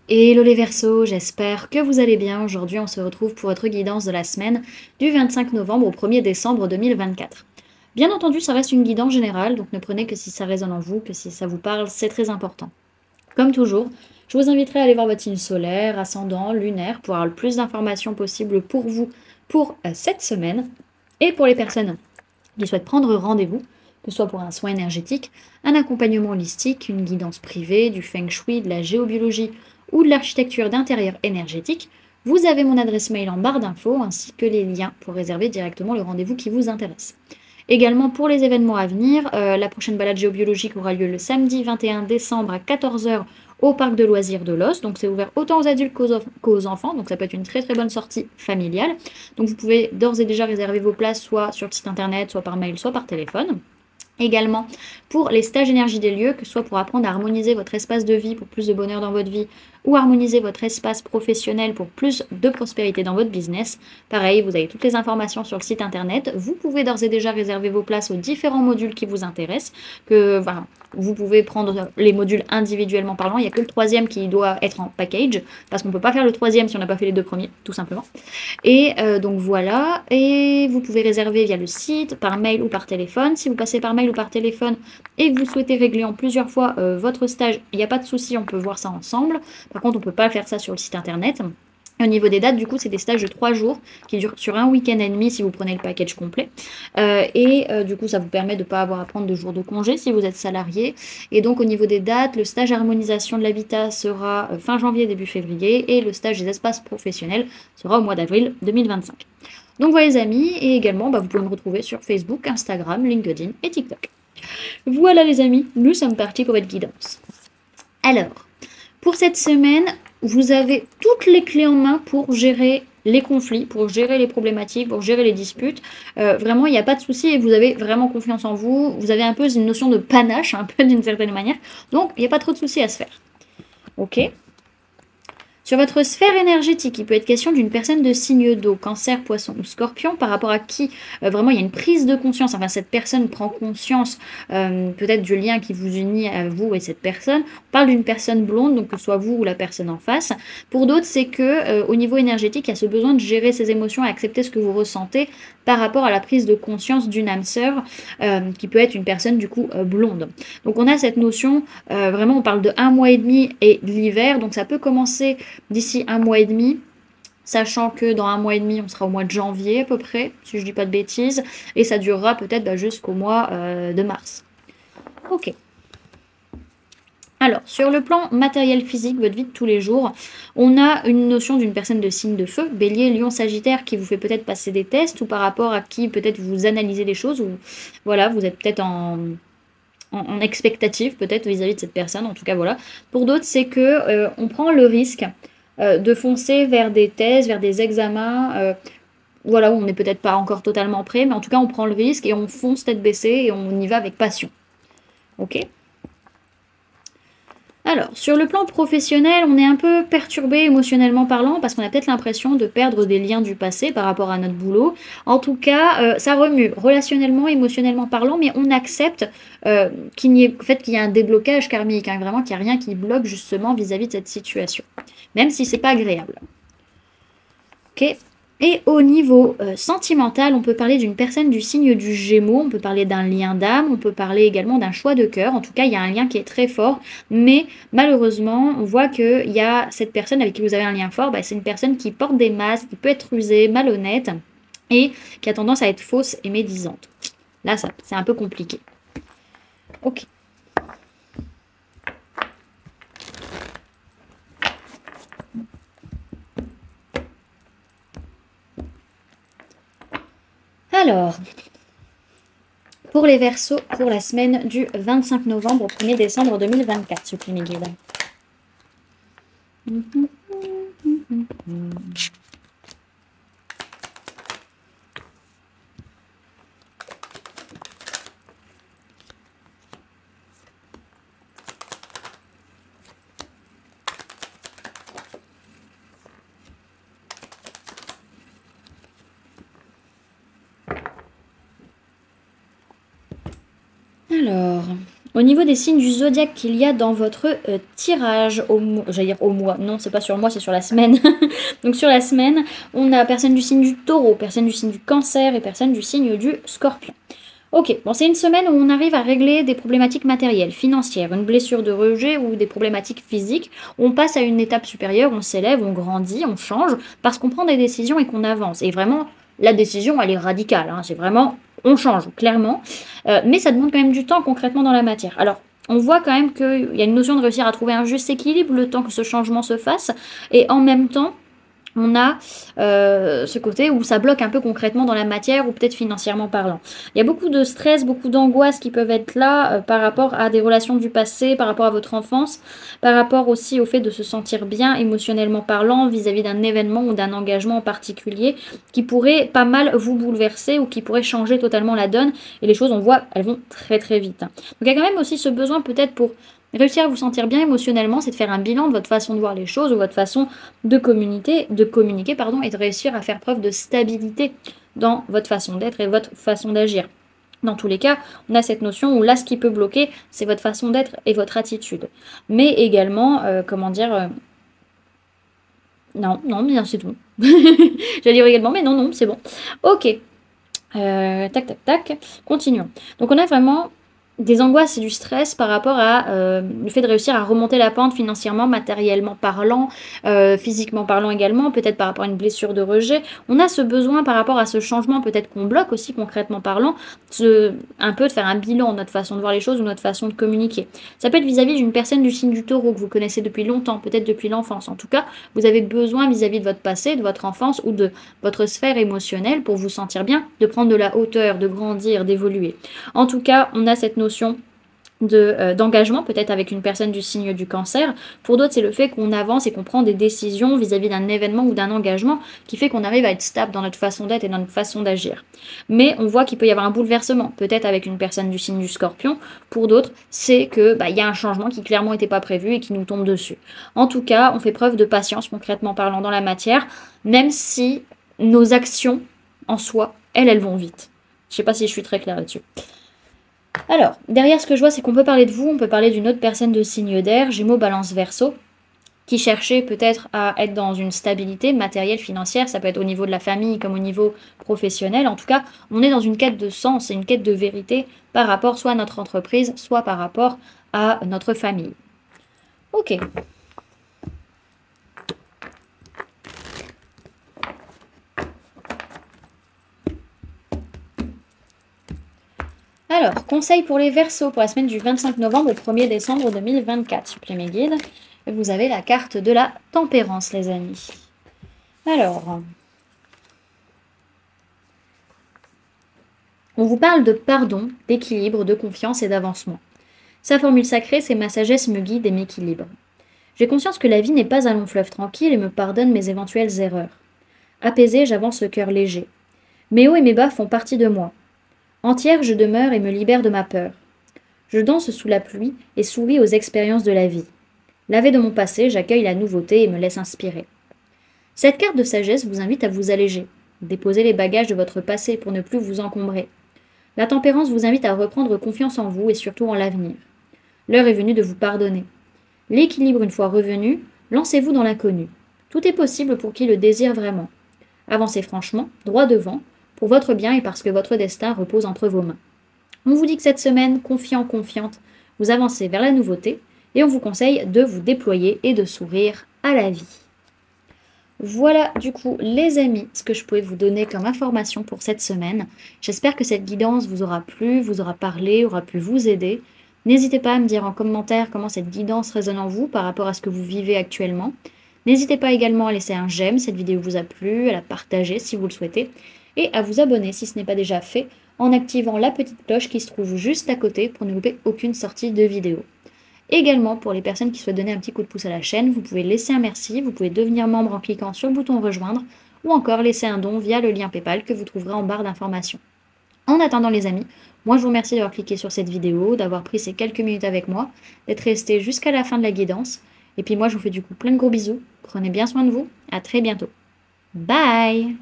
Hello les Verseaux, j'espère que vous allez bien. Aujourd'hui, on se retrouve pour votre guidance de la semaine du 25 novembre au 1er décembre 2024. Bien entendu, ça reste une guidance générale, donc ne prenez que si ça résonne en vous, que si ça vous parle, c'est très important. Comme toujours, je vous inviterai à aller voir votre signe solaire, ascendant, lunaire, pour avoir le plus d'informations possible pour vous pour cette semaine. Et pour les personnes qui souhaitent prendre rendez-vous, que ce soit pour un soin énergétique, un accompagnement holistique, une guidance privée, du feng shui, de la géobiologie ou de l'architecture d'intérieur énergétique, vous avez mon adresse mail en barre d'infos ainsi que les liens pour réserver directement le rendez-vous qui vous intéresse. Également pour les événements à venir, la prochaine balade géobiologique aura lieu le samedi 21 décembre à 14 h au parc de loisirs de Los. Donc c'est ouvert autant aux adultes qu'aux enfants, donc ça peut être une très très bonne sortie familiale. Donc vous pouvez d'ores et déjà réserver vos places soit sur le site internet, soit par mail, soit par téléphone. Également pour les stages énergie des lieux, que ce soit pour apprendre à harmoniser votre espace de vie pour plus de bonheur dans votre vie ou harmoniser votre espace professionnel pour plus de prospérité dans votre business. Pareil, vous avez toutes les informations sur le site internet. Vous pouvez d'ores et déjà réserver vos places aux différents modules qui vous intéressent. Vous pouvez prendre les modules individuellement parlant. Il n'y a que le troisième qui doit être en package parce qu'on ne peut pas faire le troisième si on n'a pas fait les deux premiers, tout simplement. Et donc voilà, et vous pouvez réserver via le site, par mail ou par téléphone. Si vous passez par mail ou par téléphone et que vous souhaitez régler en plusieurs fois votre stage, il n'y a pas de souci, on peut voir ça ensemble. Par contre, on ne peut pas faire ça sur le site internet. Au niveau des dates, du coup, c'est des stages de 3 jours qui durent sur un week-end et demi si vous prenez le package complet. Du coup, ça vous permet de ne pas avoir à prendre de jours de congé si vous êtes salarié. Et donc, au niveau des dates, le stage harmonisation de l'habitat sera fin janvier, début février. Et le stage des espaces professionnels sera au mois d'avril 2025. Donc voilà les amis. Et également, vous pouvez me retrouver sur Facebook, Instagram, LinkedIn et TikTok. Voilà les amis, nous sommes partis pour votre guidance. Alors, pour cette semaine, vous avez toutes les clés en main pour gérer les conflits, pour gérer les problématiques, pour gérer les disputes. Vraiment, il n'y a pas de souci et vous avez vraiment confiance en vous. Vous avez un peu une notion de panache, un peu d'une certaine manière. Donc, il n'y a pas trop de soucis à se faire. Ok ? Sur votre sphère énergétique, il peut être question d'une personne de signe d'eau, cancer, poisson ou scorpion, par rapport à qui vraiment il y a une prise de conscience. Enfin, cette personne prend conscience peut-être du lien qui vous unit à vous et cette personne. On parle d'une personne blonde, donc que ce soit vous ou la personne en face. Pour d'autres, c'est que au niveau énergétique, il y a ce besoin de gérer ses émotions et accepter ce que vous ressentez par rapport à la prise de conscience d'une âme sœur qui peut être une personne du coup blonde. Donc on a cette notion, vraiment on parle de 1 mois et demi et de l'hiver, donc ça peut commencer d'ici 1 mois et demi, sachant que dans 1 mois et demi, on sera au mois de janvier à peu près, si je dis pas de bêtises, et ça durera peut-être jusqu'au mois de mars. Ok. Alors, sur le plan matériel physique, votre vie de tous les jours, on a une notion d'une personne de signe de feu, bélier, lion, sagittaire, qui vous fait peut-être passer des tests, ou par rapport à qui peut-être vous analysez des choses, ou voilà, vous êtes peut-être en expectative peut-être vis-à-vis de cette personne, en tout cas voilà. Pour d'autres, c'est que on prend le risque de foncer vers des thèses, vers des examens, voilà, où on n'est peut-être pas encore totalement prêt, mais en tout cas on prend le risque et on fonce tête baissée et on y va avec passion. Ok ? Alors, sur le plan professionnel, on est un peu perturbé émotionnellement parlant parce qu'on a peut-être l'impression de perdre des liens du passé par rapport à notre boulot. En tout cas, ça remue relationnellement, émotionnellement parlant, mais on accepte qu'il y ait un déblocage karmique, hein, vraiment qu'il n'y a rien qui bloque justement vis-à-vis de cette situation, même si c'est pas agréable. Ok. Et au niveau sentimental, on peut parler d'une personne du signe du Gémeaux, on peut parler d'un lien d'âme, on peut parler également d'un choix de cœur. En tout cas, il y a un lien qui est très fort, mais malheureusement, on voit qu'il y a cette personne avec qui vous avez un lien fort, c'est une personne qui porte des masques, qui peut être rusée, malhonnête, et qui a tendance à être fausse et médisante. Là, c'est un peu compliqué. Ok. Alors, pour les Verseaux, pour la semaine du 25 novembre au 1er décembre 2024, ce premier guide. Alors, Au niveau des signes du zodiaque qu'il y a dans votre tirage, j'allais dire au mois, non, c'est pas sur le mois, c'est sur la semaine. Donc sur la semaine, on a personne du signe du taureau, personne du signe du cancer et personne du signe du scorpion. Ok, bon, c'est une semaine où on arrive à régler des problématiques matérielles, financières, une blessure de rejet ou des problématiques physiques. On passe à une étape supérieure, on s'élève, on grandit, on change, parce qu'on prend des décisions et qu'on avance. Et vraiment, la décision, elle est radicale, hein, c'est vraiment, on change, clairement. Mais ça demande quand même du temps concrètement dans la matière. Alors, on voit quand même qu'il y a une notion de réussir à trouver un juste équilibre le temps que ce changement se fasse. Et en même temps, on a ce côté où ça bloque un peu concrètement dans la matière ou peut-être financièrement parlant. Il y a beaucoup de stress, beaucoup d'angoisse qui peuvent être là par rapport à des relations du passé, par rapport à votre enfance, par rapport aussi au fait de se sentir bien émotionnellement parlant vis-à-vis d'un événement ou d'un engagement en particulier qui pourrait pas mal vous bouleverser ou qui pourrait changer totalement la donne. Et les choses, on voit, elles vont très très vite. Donc il y a quand même aussi ce besoin peut-être pour réussir à vous sentir bien émotionnellement, c'est de faire un bilan de votre façon de voir les choses ou votre façon de communiquer, et de réussir à faire preuve de stabilité dans votre façon d'être et votre façon d'agir. Dans tous les cas, on a cette notion où là, ce qui peut bloquer, c'est votre façon d'être et votre attitude. Mais également, non, bien c'est tout. J'allais dire également, mais non, c'est bon. Ok. Tac. Continuons. Donc on a vraiment des angoisses et du stress par rapport à le fait de réussir à remonter la pente financièrement, matériellement parlant, physiquement parlant également, peut-être par rapport à une blessure de rejet. On a ce besoin par rapport à ce changement, peut-être qu'on bloque aussi concrètement parlant, un peu de faire un bilan de notre façon de voir les choses ou notre façon de communiquer. Ça peut être vis-à-vis d'une personne du signe du taureau que vous connaissez depuis longtemps, peut-être depuis l'enfance. En tout cas, vous avez besoin vis-à-vis de votre passé, de votre enfance ou de votre sphère émotionnelle pour vous sentir bien, de prendre de la hauteur, de grandir, d'évoluer. En tout cas, on a cette notion d'engagement, peut-être avec une personne du signe du cancer. Pour d'autres, c'est le fait qu'on avance et qu'on prend des décisions vis-à-vis d'un événement ou d'un engagement qui fait qu'on arrive à être stable dans notre façon d'être et dans notre façon d'agir. Mais on voit qu'il peut y avoir un bouleversement, peut-être avec une personne du signe du scorpion. Pour d'autres, c'est que y a un changement qui clairement n'était pas prévu et qui nous tombe dessus. En tout cas, on fait preuve de patience, concrètement parlant, dans la matière, même si nos actions, en soi, elles vont vite. Je ne sais pas si je suis très claire là-dessus. Alors, derrière ce que je vois, c'est qu'on peut parler de vous, on peut parler d'une autre personne de signe d'air, Gémeaux, Balance, Verseau, qui cherchait peut-être à être dans une stabilité matérielle, financière, ça peut être au niveau de la famille comme au niveau professionnel. En tout cas, on est dans une quête de sens et une quête de vérité par rapport soit à notre entreprise, soit par rapport à notre famille. Ok. Alors, conseil pour les Verseaux pour la semaine du 25 novembre au 1er décembre 2024. Suppléez mes guides. Vous avez la carte de la tempérance, les amis. Alors, on vous parle de pardon, d'équilibre, de confiance et d'avancement. Sa formule sacrée, c'est ma sagesse me guide et m'équilibre. J'ai conscience que la vie n'est pas un long fleuve tranquille et me pardonne mes éventuelles erreurs. Apaisée, j'avance le cœur léger. Mes hauts et mes bas font partie de moi. Entière, je demeure et me libère de ma peur. Je danse sous la pluie et souris aux expériences de la vie. Lavé de mon passé, j'accueille la nouveauté et me laisse inspirer. Cette carte de sagesse vous invite à vous alléger, déposer les bagages de votre passé pour ne plus vous encombrer. La tempérance vous invite à reprendre confiance en vous et surtout en l'avenir. L'heure est venue de vous pardonner. L'équilibre une fois revenu, lancez-vous dans l'inconnu. Tout est possible pour qui le désire vraiment. Avancez franchement, droit devant, pour votre bien et parce que votre destin repose entre vos mains. On vous dit que cette semaine, confiant, confiante, vous avancez vers la nouveauté et on vous conseille de vous déployer et de sourire à la vie. Voilà du coup les amis ce que je pouvais vous donner comme information pour cette semaine. J'espère que cette guidance vous aura plu, vous aura parlé, aura pu vous aider. N'hésitez pas à me dire en commentaire comment cette guidance résonne en vous par rapport à ce que vous vivez actuellement. N'hésitez pas également à laisser un j'aime si cette vidéo vous a plu, à la partager si vous le souhaitez et à vous abonner si ce n'est pas déjà fait en activant la petite cloche qui se trouve juste à côté pour ne louper aucune sortie de vidéo. Également, pour les personnes qui souhaitent donner un petit coup de pouce à la chaîne, vous pouvez laisser un merci, vous pouvez devenir membre en cliquant sur le bouton rejoindre ou encore laisser un don via le lien PayPal que vous trouverez en barre d'informations. En attendant les amis, moi je vous remercie d'avoir cliqué sur cette vidéo, d'avoir pris ces quelques minutes avec moi, d'être resté jusqu'à la fin de la guidance. Et puis moi je vous fais du coup plein de gros bisous, prenez bien soin de vous, à très bientôt. Bye!